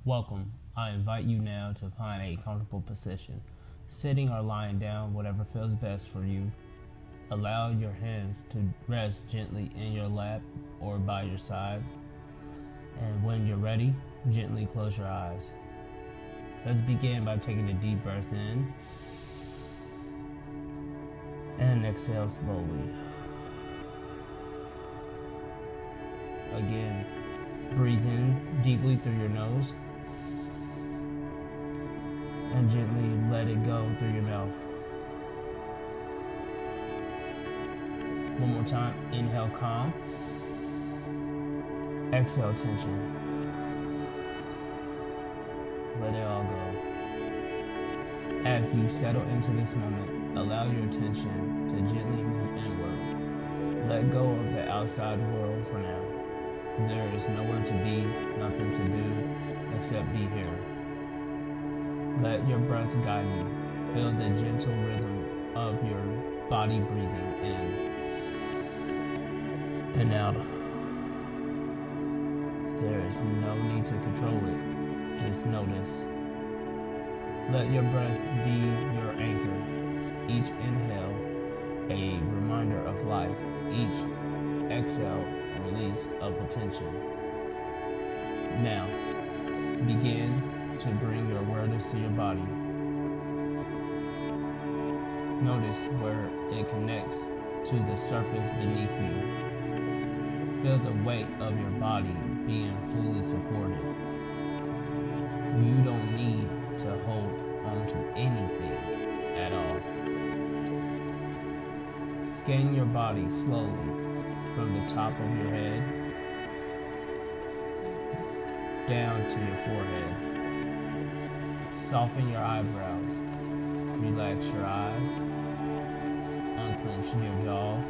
Welcome. I invite you now to find a comfortable position, sitting or lying down, whatever feels best for you. Allow your hands to rest gently in your lap or by your sides. And when you're ready, gently close your eyes. Let's begin by taking a deep breath in and exhale slowly. Again, breathe in deeply through your nose and gently let it go through your mouth. One more time, inhale calm, exhale tension. Let it all go. As you settle into this moment, allow your attention to gently move inward. Let go of the outside world for now. There is nowhere to be, nothing to do, except be here. Let your breath guide you. Feel the gentle rhythm of your body breathing in and out. There is no need to control it. Just notice. Let your breath be your anchor. Each inhale, a reminder of life. Each exhale, release of attention. Now, begin to bring your awareness to your body. Notice where it connects to the surface beneath you. Feel the weight of your body being fully supported. You don't need to hold on to anything at all. Scan your body slowly from the top of your head down to your forehead. Soften your eyebrows. Relax your eyes. Unclench your jaw.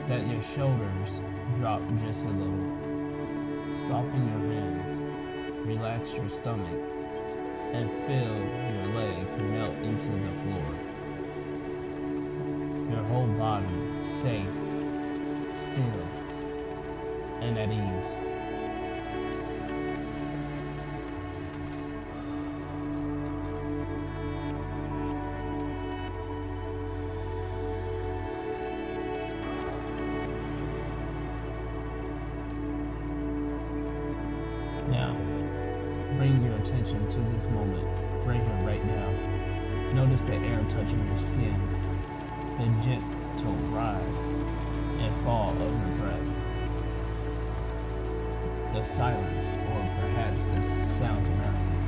Let your shoulders drop just a little. Soften your hands. Relax your stomach. And feel your legs melt into the floor. Your whole body safe, still, and at ease. Now, bring your attention to this moment, right here, right now. Notice the air touching your skin, the gentle rise and fall of your breath, the silence or perhaps the sounds around you.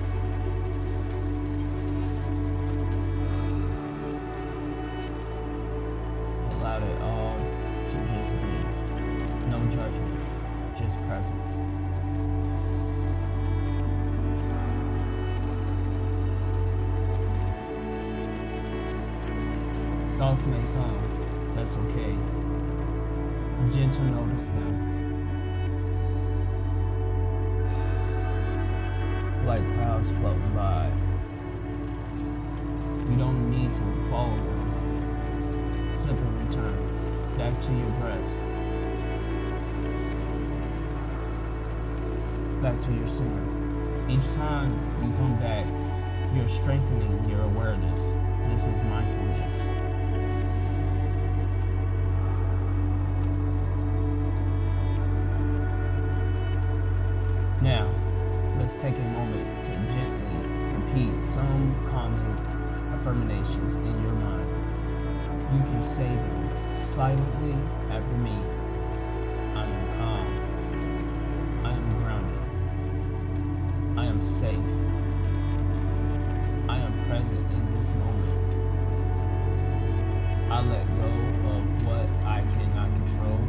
Allow it all to just be. No judgment, just presence. Thoughts may come, that's okay. Gentle notice them. Like clouds floating by. You don't need to follow them. Simply return back to your breath. Back to your center. Each time you come back, you're strengthening your awareness. This is mindfulness. Now, let's take a moment to gently repeat some common affirmations in your mind. You can say them silently after me. I am calm. I am grounded. I am safe. I am present in this moment. I let go of what I cannot control.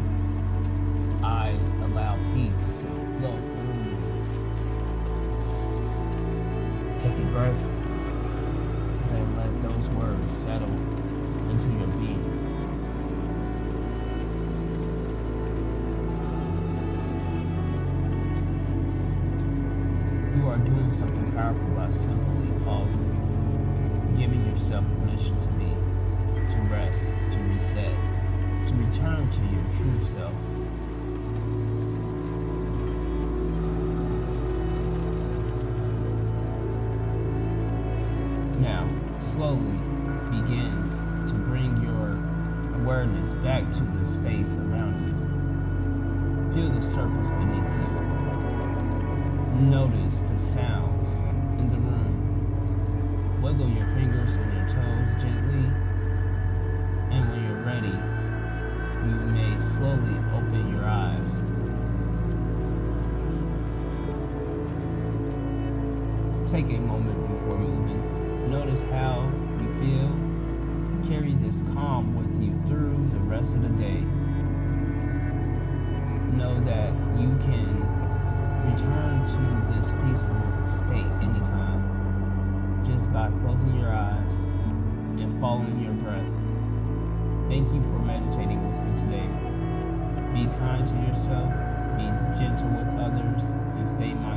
I allow peace to flow through me. Take a breath and let those words settle into your being. You are doing something powerful by simply pausing, giving yourself permission to be, to rest, to reset, to return to your true self. space around you. Feel the surface beneath you. Notice the sounds in the room. Wiggle your fingers and your toes gently, and when you're ready, you may slowly open your eyes. Take a moment before moving. Notice how you feel. Carry this calm with you through the rest of the day. Know that you can return to this peaceful state anytime, just by closing your eyes and following your breath. Thank you for meditating with me today. Be kind to yourself, be gentle with others, and stay mindful.